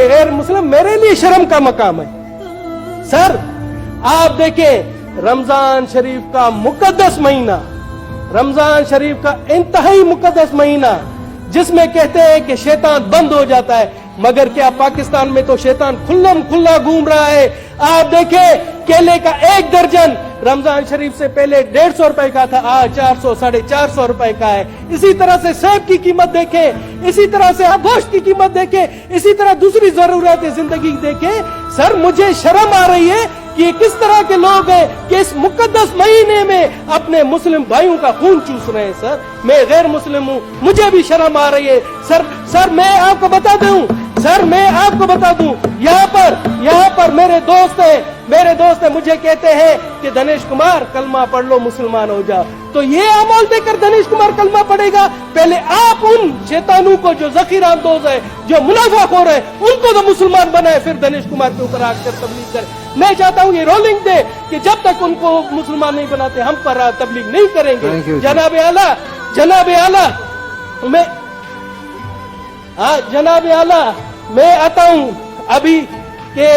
غیر मुस्लिम मेरे लिए शर्म का मकाम है। सर आप देखें रमजान शरीफ का मुकद्दस महीना, रमजान शरीफ का इंतहाई मुकद्दस महीना जिसमें कहते हैं कि शैतान बंद हो जाता है, मगर क्या पाकिस्तान में तो शैतान खुल्लम खुल्ला घूम रहा है। आप देखें केले का एक दर्जन रमजान शरीफ से पहले 150 रुपए का था, आज 400 450 रुपए का है। इसी तरह से सेब की कीमत देखें, इसी तरह से आप गोश्त की कीमत देखें, इसी तरह दूसरी जरूरत जिंदगी देखें। सर मुझे शर्म आ रही है कि किस तरह के लोग हैं कि इस मुकद्दस महीने में अपने मुस्लिम भाइयों का खून चूस रहे हैं। सर मैं गैर मुस्लिम हूँ, मुझे भी शर्म आ रही है। सर मैं आपको बता दूं, सर मैं आपको बता दूं, यहाँ पर मेरे दोस्त हैं मुझे कहते हैं कि दिनेश कुमार कलमा पढ़ लो मुसलमान हो जाओ। तो ये अमल देकर दिनेश कुमार कलमा पढ़ेगा? पहले आप उन शैतानों को जो ज़कीर अंदोज़ है, जो मुनाफाखोर है, उनको तो मुसलमान बनाए, फिर दिनेश कुमार के ऊपर आकर तबलीग करे। मैं चाहता हूँ ये रोलिंग दे कि जब तक उनको मुसलमान नहीं बनाते हम पर तबलीग नहीं करेंगे। जनाब आला मैं आता हूँ अभी के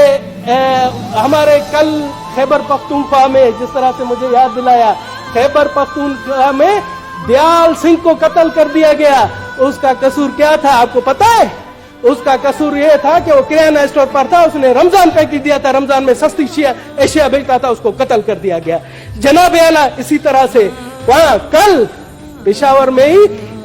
हमारे कल खैबर पख्तूनख्वा में, जिस तरह से मुझे याद दिलाया, खैबर पख्तूनख्वा में दयाल सिंह को कत्ल कर दिया गया। उसका कसूर क्या था आपको पता है? उसका कसूर ये था कि वो किराना स्टोर पर था, उसने रमजान पैकेज दिया था, रमजान में सस्ती एशिया बेचता था, उसको कत्ल कर दिया गया। जनाब आला इसी तरह से वहां कल पेशावर में ही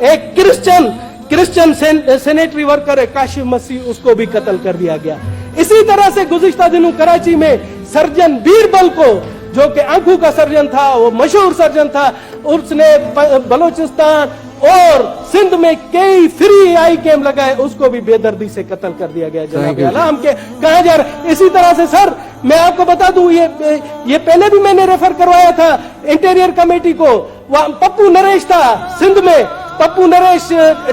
एक क्रिश्चियन सैनिटरी वर्कर है काशिफ मसीह, उसको भी कत्ल कर दिया गया। इसी तरह से गुज़िश्ता दिनों कराची में सर्जन बीरबल को, जो कि आंखों का सर्जन था, वो मशहूर सर्जन था, उसने बलोचिस्तान और सिंध में कई फ्री आई कैम्प लगाए, उसको भी बेदर्दी से कत्ल कर दिया गया। जनाब आला हम के कहा जा रहा है। इसी तरह से सर मैं आपको बता दूं, ये पहले भी मैंने रेफर करवाया था इंटीरियर कमेटी को। पप्पू नरेश था सिंध में, पप्पू नरेश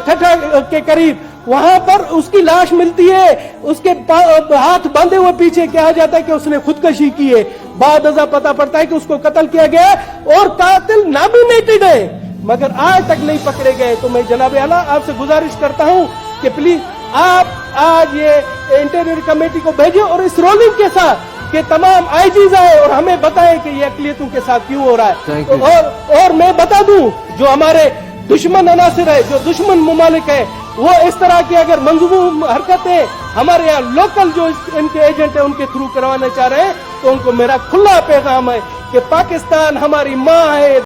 ठठा के करीब, वहां पर उसकी लाश मिलती है, उसके हाथ बांधे हुए पीछे कहा जाता है कि उसने खुदकशी की है। बाद अज़ा पता पड़ता है कि उसको कत्ल किया गया और कातिल नॉमिनेटेड है, मगर आज तक नहीं पकड़े गए। तो मैं जनाब आला आपसे गुजारिश करता हूं कि प्लीज आप आज ये इंटीरियर कमेटी को भेजें और इस रोलिंग के साथ कि तमाम आईजीज आए और हमें बताएं कि ये अक़लियतों के साथ क्यों हो रहा है। और मैं बता दूं, जो हमारे दुश्मन अनासिर है, जो दुश्मन मुमालिक है, वो इस तरह की अगर मंजूम हरकतें हमारे यहाँ लोकल जो इनके एजेंट है उनके थ्रू करवाना चाह रहे हैं, तो उनको मेरा खुला पैगाम है कि पाकिस्तान हमारी माँ है।